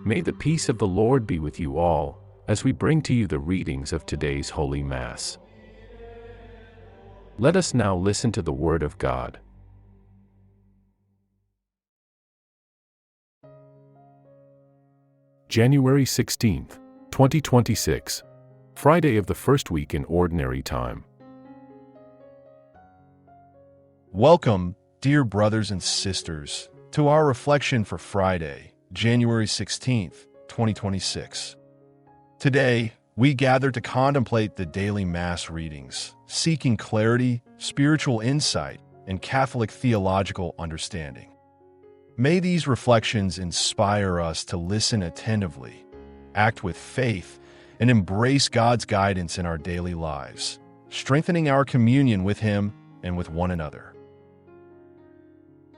May the peace of the Lord be with you all, as we bring to you the readings of today's Holy Mass. Let us now listen to the Word of God. January 16th, 2026, Friday of the first week in Ordinary Time. Welcome, dear brothers and sisters, to our reflection for Friday, January 16th, 2026. Today, we gather to contemplate the daily Mass readings, seeking clarity, spiritual insight, and Catholic theological understanding. May these reflections inspire us to listen attentively, act with faith, and embrace God's guidance in our daily lives, strengthening our communion with Him and with one another.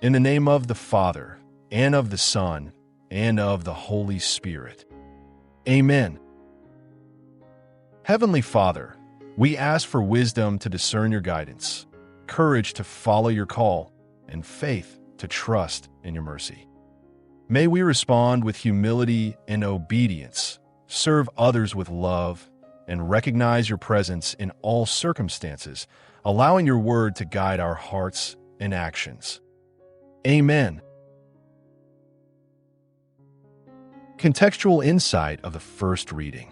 In the name of the Father, and of the Son, and of the Holy Spirit. Amen. Heavenly Father, we ask for wisdom to discern your guidance, courage to follow your call, and faith to trust in your mercy. May we respond with humility and obedience, serve others with love, and recognize your presence in all circumstances, allowing your word to guide our hearts and actions. Amen. Contextual insight of the first reading.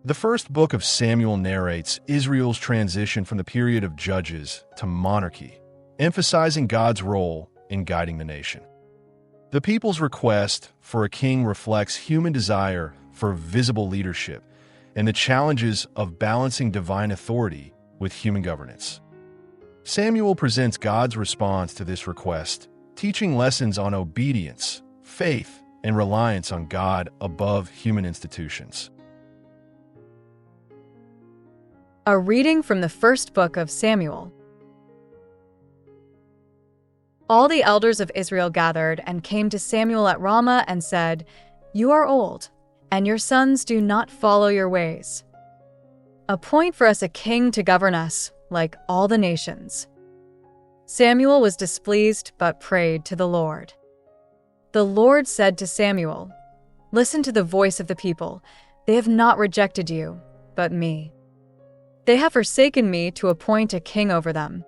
The first book of Samuel narrates Israel's transition from the period of judges to monarchy, emphasizing God's role in guiding the nation. The people's request for a king reflects human desire for visible leadership and the challenges of balancing divine authority with human governance. Samuel presents God's response to this request, teaching lessons on obedience, faith, and reliance on God above human institutions. A reading from the first book of Samuel. All the elders of Israel gathered and came to Samuel at Ramah and said, "You are old, and your sons do not follow your ways. Appoint for us a king to govern us, like all the nations." Samuel was displeased but prayed to the Lord. The Lord said to Samuel, "Listen to the voice of the people. They have not rejected you, but me. They have forsaken me to appoint a king over them."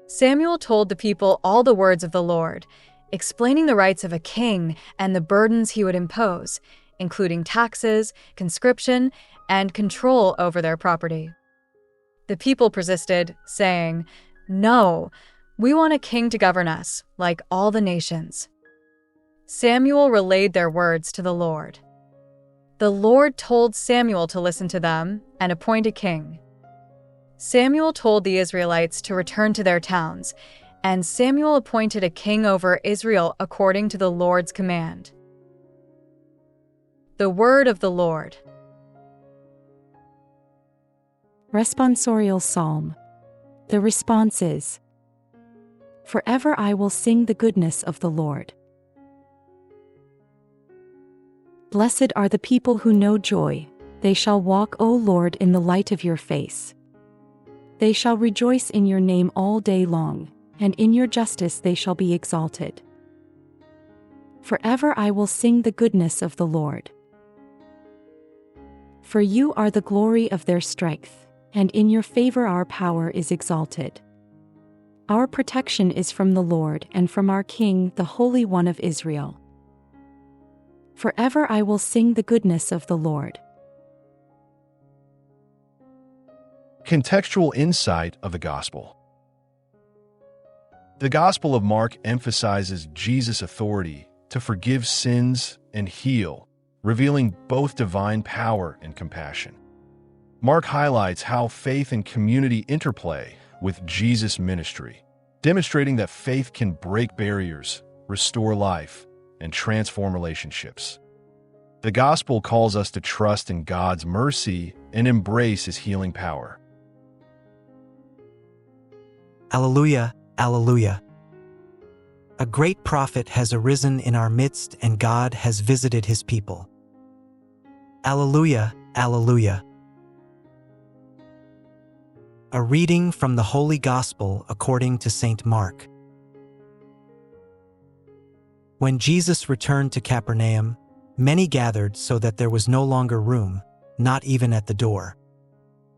Samuel told the people all the words of the Lord, explaining the rights of a king and the burdens he would impose, including taxes, conscription, and control over their property. The people persisted, saying, "No, we want a king to govern us, like all the nations." Samuel relayed their words to the Lord. The Lord told Samuel to listen to them and appoint a king. Samuel told the Israelites to return to their towns, and Samuel appointed a king over Israel according to the Lord's command. The word of the Lord. Responsorial Psalm. The response is, "Forever I will sing the goodness of the Lord." Blessed are the people who know joy, they shall walk, O Lord, in the light of your face. They shall rejoice in your name all day long, and in your justice they shall be exalted. Forever I will sing the goodness of the Lord. For you are the glory of their strength, and in your favor our power is exalted. Our protection is from the Lord and from our King, the Holy One of Israel. Forever I will sing the goodness of the Lord. Contextual insight of the Gospel. The Gospel of Mark emphasizes Jesus' authority to forgive sins and heal, revealing both divine power and compassion. Mark highlights how faith and community interplay with Jesus' ministry, demonstrating that faith can break barriers, restore life, and transform relationships. The Gospel calls us to trust in God's mercy and embrace His healing power. Alleluia, alleluia. A great prophet has arisen in our midst, and God has visited His people. Alleluia, alleluia. A reading from the Holy Gospel according to St. Mark. When Jesus returned to Capernaum, many gathered so that there was no longer room, not even at the door.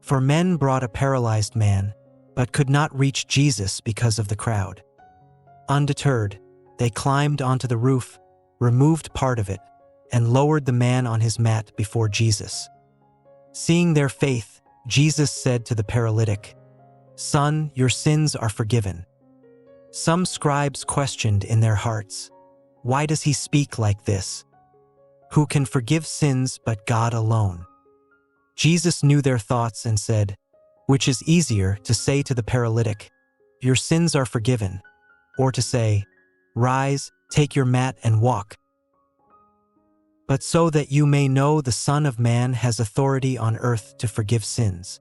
For men brought a paralyzed man, but could not reach Jesus because of the crowd. Undeterred, they climbed onto the roof, removed part of it, and lowered the man on his mat before Jesus. Seeing their faith, Jesus said to the paralytic, "Son, your sins are forgiven." Some scribes questioned in their hearts, "Why does he speak like this? Who can forgive sins but God alone?" Jesus knew their thoughts and said, "Which is easier, to say to the paralytic, 'Your sins are forgiven,' or to say, 'Rise, take your mat and walk'? But so that you may know the Son of Man has authority on earth to forgive sins."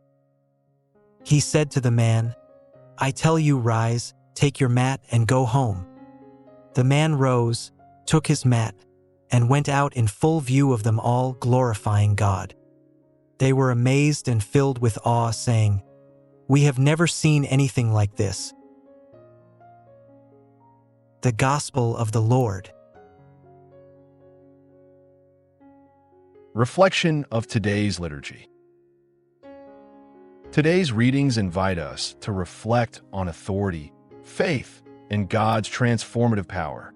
He said to the man, "I tell you, rise, take your mat and go home." The man rose, took his mat, and went out in full view of them all, glorifying God. They were amazed and filled with awe, saying, "We have never seen anything like this." The Gospel of the Lord. Reflection of today's liturgy. Today's readings invite us to reflect on authority, faith, and God's transformative power.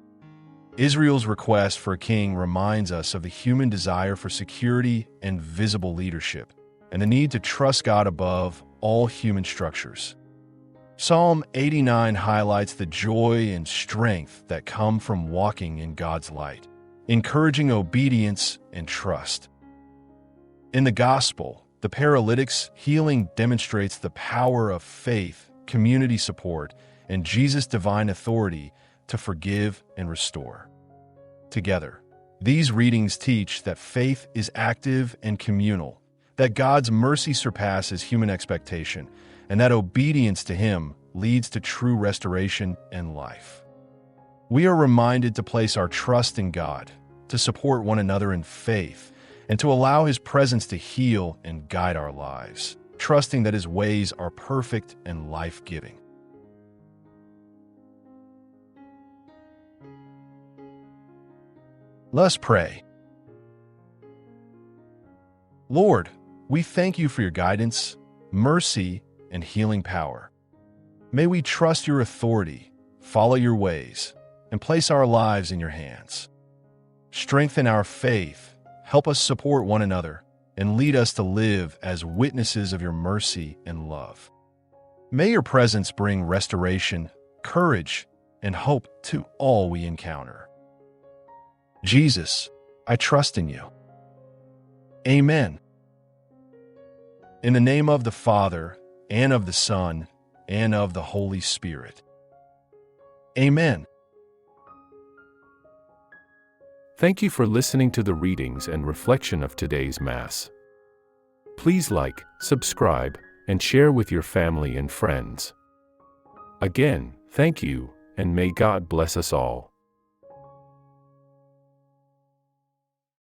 Israel's request for a king reminds us of the human desire for security and visible leadership, and the need to trust God above all human structures. Psalm 89 highlights the joy and strength that come from walking in God's light, encouraging obedience and trust. In the Gospel, the paralytic's healing demonstrates the power of faith, community support, and Jesus' divine authority to forgive and restore. Together, these readings teach that faith is active and communal, that God's mercy surpasses human expectation, and that obedience to Him leads to true restoration and life. We are reminded to place our trust in God, to support one another in faith, and to allow His presence to heal and guide our lives, trusting that His ways are perfect and life-giving. Let's pray. Lord, we thank You for Your guidance, mercy, and healing power. May we trust Your authority, follow Your ways, and place our lives in Your hands. Strengthen our faith, help us support one another, and lead us to live as witnesses of Your mercy and love. May Your presence bring restoration, courage, and hope to all we encounter. Jesus, I trust in You. Amen. In the name of the Father, and of the Son, and of the Holy Spirit. Amen. Thank you for listening to the readings and reflection of today's Mass. Please like, subscribe, and share with your family and friends. Again, thank you, and may God bless us all.